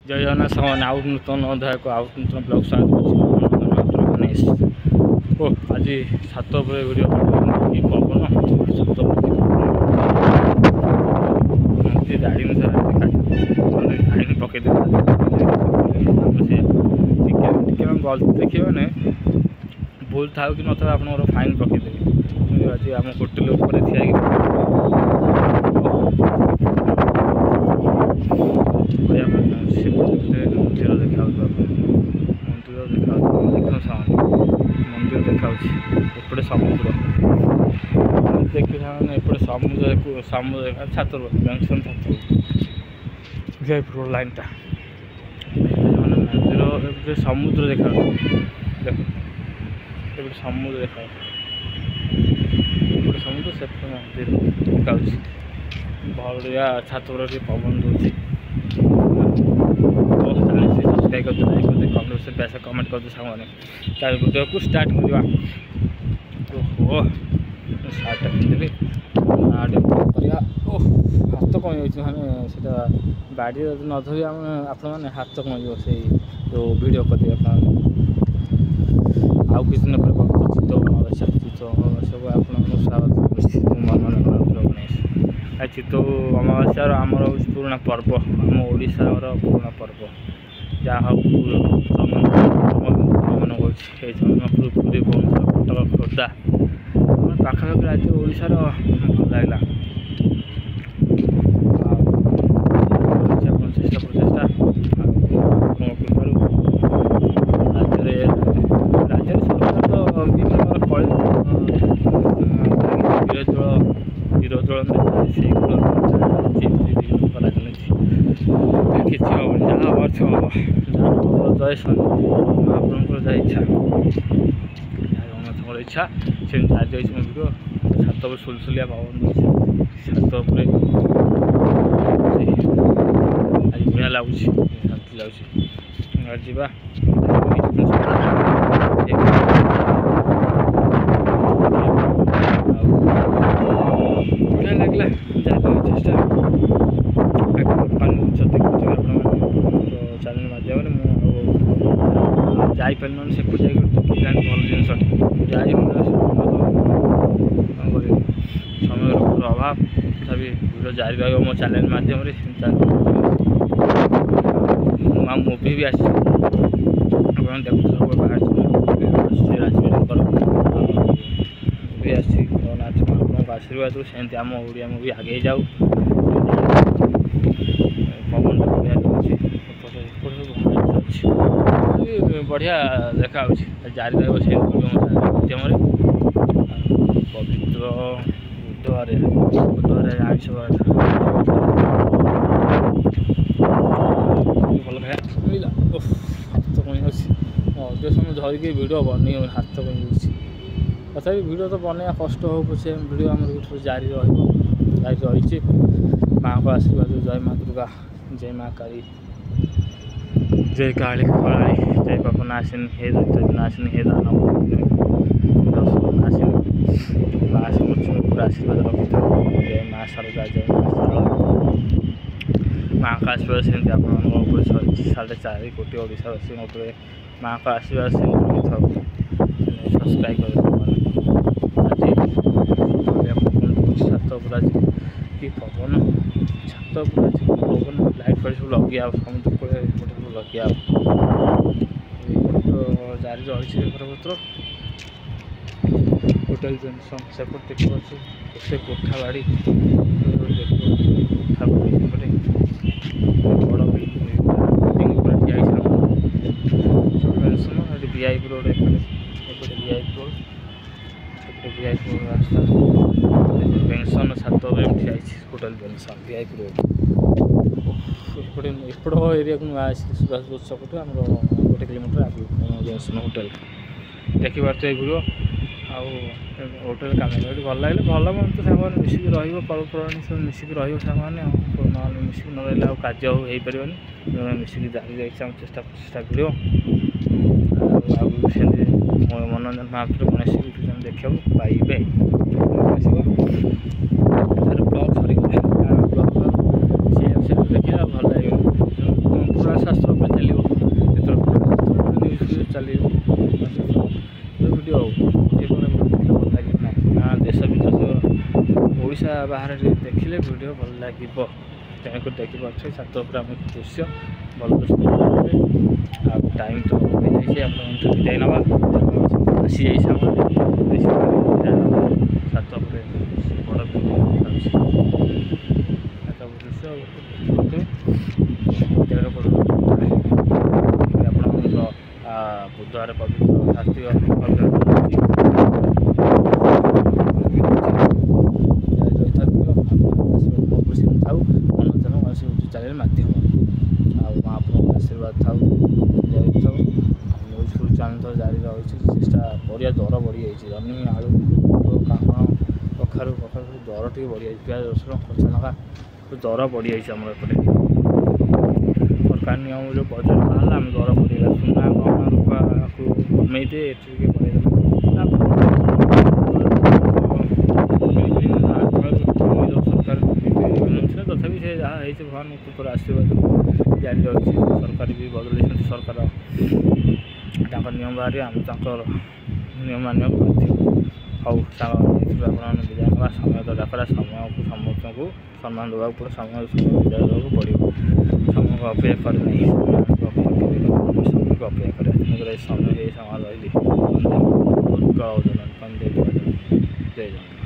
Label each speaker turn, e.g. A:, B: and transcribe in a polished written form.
A: जय जगन्नाथ सामान आउ नूतन अध्याय को आउ नूतन ब्लॉग स्वागत गणेश ओ आज छात भिडियो कि पवन छात गाड़ी गाड़ी पकई गलती देखिए मैंने भूल था कि नथा आप फाइन पकईदेवी आज आम होटेल ठिया मंदिर देखा मंदिर देखा मंदिर देखा एपटे समुद्र देखिए एपटे समुद्र समुद्र देखा छात जंक्शन छात जयपुर लाइन टा मंदिर समुद्र देखा देख समुद्र देखा समुद्र से मंदिर देखा बढ़िया छात पवन दूसरी सब्सक्राइब करते लाइक करते कमेंट से पैसा कमेंट करते सामने वीडियो को स्टार्ट करवा ओहो सार्ट पिंधि हाथ कमी जाने से बाड़ी न धरी आपण मैंने हाथ कमी से जो वीडियो करेंगे आउ किसी दिन पर चित्त अमावस्या चित्त अमावस्या को आप स्वागत चित्त अमावस्या आमर हूँ पुराणा पर्व आम ओडार पुराणा पर्व जहाँ मन कर पुरी भुवनेश्वर कटक खोर्धा पाखापाखि राज्य ओडार भल लगला चेष्टा प्रचेषा राज्य सरकार तो विभिन्न विरोध से किसी हम जहाँ अर्थ हम जय महाप्रभु जय इच्छा जगन्नाथ इच्छा से आज वीडियो छात सुलसुलिया पवन छात आज बढ़िया लगुच शांति लगुच जा बढ़िया लगला चेष्टा चैनल माध्यम जापार से भल जिन जाइ समय अभाव तथापि वीडियो जारी रहा मो चैनल माध्यम मुवी भी आसी देखुए बाहर राजवीर मुवी आसी आशीर्वाद से आम ओडिया मुवी आगे जाऊ पवन बढ़िया देखा जारी रहा से माध्यम पवित्र बुधवार आमिष भल खाया मिला हाथ कमी अधे समय धरिकी भिड बन हाथ कमी तथा भिड तो बनवा कष्ट हो पछे भिड आम जारी रही माँ को आशीर्वाद जय माँ दुर्गा जय माँ काली जय काली कलाली जय पापनाशिनी हे दैत्यनाशिनी हे दानव नाशिनी माँ से पूरा आशीर्वाद रखी जय माँ शारदा जय माँ शारदा माँ का आशीर्वाद से आप 4.5 कोटी ओडावासी माँ का आशीर्वाद से सब्सक्राइब कर छात पूरा कि पवन छात पूरा पवन लाइट फाइट सब लगे समुद्र कूल लगे जारी रही बेपारपत्र होटेल जंक्शन सेपट देखिए कोठा बाड़ी कोठा बाड़ी बड़ बिल्डिंग ठिया जंक्शन वीआईपी रोड एपटे वीआईपी रोड वीआईपी रोड रास्ता पेंशन छात ठिया होटेल पेंशन वीआईपी रोड एपट एरिया को नुआ सुभाष बोस छकटू आम 1 किलोमीटर आगे जंक्शन होटेल देखी पार्थ वीडियो आउ होटेल काम भल लगे भल मन तो सामान मिसिक पर्वपर्वाणी सब मिसिक सामान ना मिसिक न रहा कार्य हो पारे मिसिक जारी रही चेष्टा प्रचेषा वीडियो मनोरंजन महापुर गणेश वीडियो देखा पाइबे ब्लॉग सरी ब्लॉग देखिए भल लगे पुराना ପରିବେଶ ବାହାରେ ଦେଖିଲେ ଭିଡ଼ିଓ ଭଲ ଲାଗିବ। ତେଣୁକରି ଦେଖିପାରୁଥିବେ ଛାତ ଉପରେ ଆମେ ଦୃଶ୍ୟ ଭଲ ଦୃଶ୍ୟ ଆଉ ଟାଇମ୍ ତ ହେଇଯାଇଛି ଆପଣଙ୍କୁ ବିଦାୟ ନେବା ଆସିଯାଇଛି ଆମର ଛାତ ଉପରେ ବଡ଼ ଦୃଶ୍ୟ ଆପଣଙ୍କ ବୁଧବାର ପବିତ୍ର କାର୍ତ୍ତିକ ଥାଉ ଅନୁଦାନ କୌଣସି ୟୁଟ୍ୟୁବ୍ ଚ୍ୟାନେଲ୍ ମାଧ୍ୟମରେ ଆଉ ମହାପ୍ରଭୁଙ୍କ ଆଶୀର୍ବାଦ ଥାଉ ଯାଇଥାଉ। ନ୍ୟୁଜ୍ ଫ୍ୟୁଜ୍ ଚ୍ୟାନେଲ୍ ତ ଜାରି ରହିଛି। ଚେଷ୍ଟା ପରିବା ଦର ବଢ଼ିଯାଇଛି। ଜହ୍ନି ଆଳୁ କାଙ୍କଣ କଖାରୁ ଦର ଟିକେ ବଢ଼ିଯାଇଛି। ପିଆଜ ରସୁଣ କଞ୍ଚା ଲଙ୍କା ଦର ବଢ଼ିଯାଇଛି ଆମର ଏପଟେ। ସରକାର ନିୟମ ଯେଉଁ ବଜେଟ୍ ବାହାରିଲା ଆମେ ଦର ବଢ଼ିଗଲା ସୁନା ଗହଣା ରୂପାକୁ କମେଇ ଦିଏ ଏଠି ଟିକେ ବଢ଼େଇଦେଲା ସରକାର ମିଳୁନଥିଲା। ତଥାପି ସେ ଯାହା ହେଇଛି ଭଗବାନଙ୍କ କୃପାରୁ ଆଶୀର୍ବାଦ ଜାରି ରହିଛି। ସରକାର ବି ବଦଳାଇଛନ୍ତି। ସରକାର ତାଙ୍କ ନିୟମ ବାହାରି ଆମେ ତାଙ୍କର ନିୟମ ମାନିବାକୁ ବାଧ୍ୟ। ହଉ ସାଙ୍ଗମାନେ ଏଥିରୁ ଆପଣମାନେ ବିଦାୟ ନେବା। ସମୟ ତ ଡାକରା ସମୟକୁ ସମସ୍ତଙ୍କୁ ସମ୍ମାନ ଦେବାକୁ ପଡ଼ିବ। ସମୟ ବିଦାୟ ଦେବାକୁ ପଡ଼ିବ। ସମୟକୁ ଅପେକ୍ଷା କରେ ନାହିଁ ସମୟକୁ ଅପେକ୍ଷା କରେ। ତେଣୁକରି ସମୟ ଏ ସମୟ ରହିଲି ବନ୍ଦେ ଉତ୍କଳ ଜନନୀ ବନ୍ଦେ ଜୟ ଜଗନ୍ନାଥ।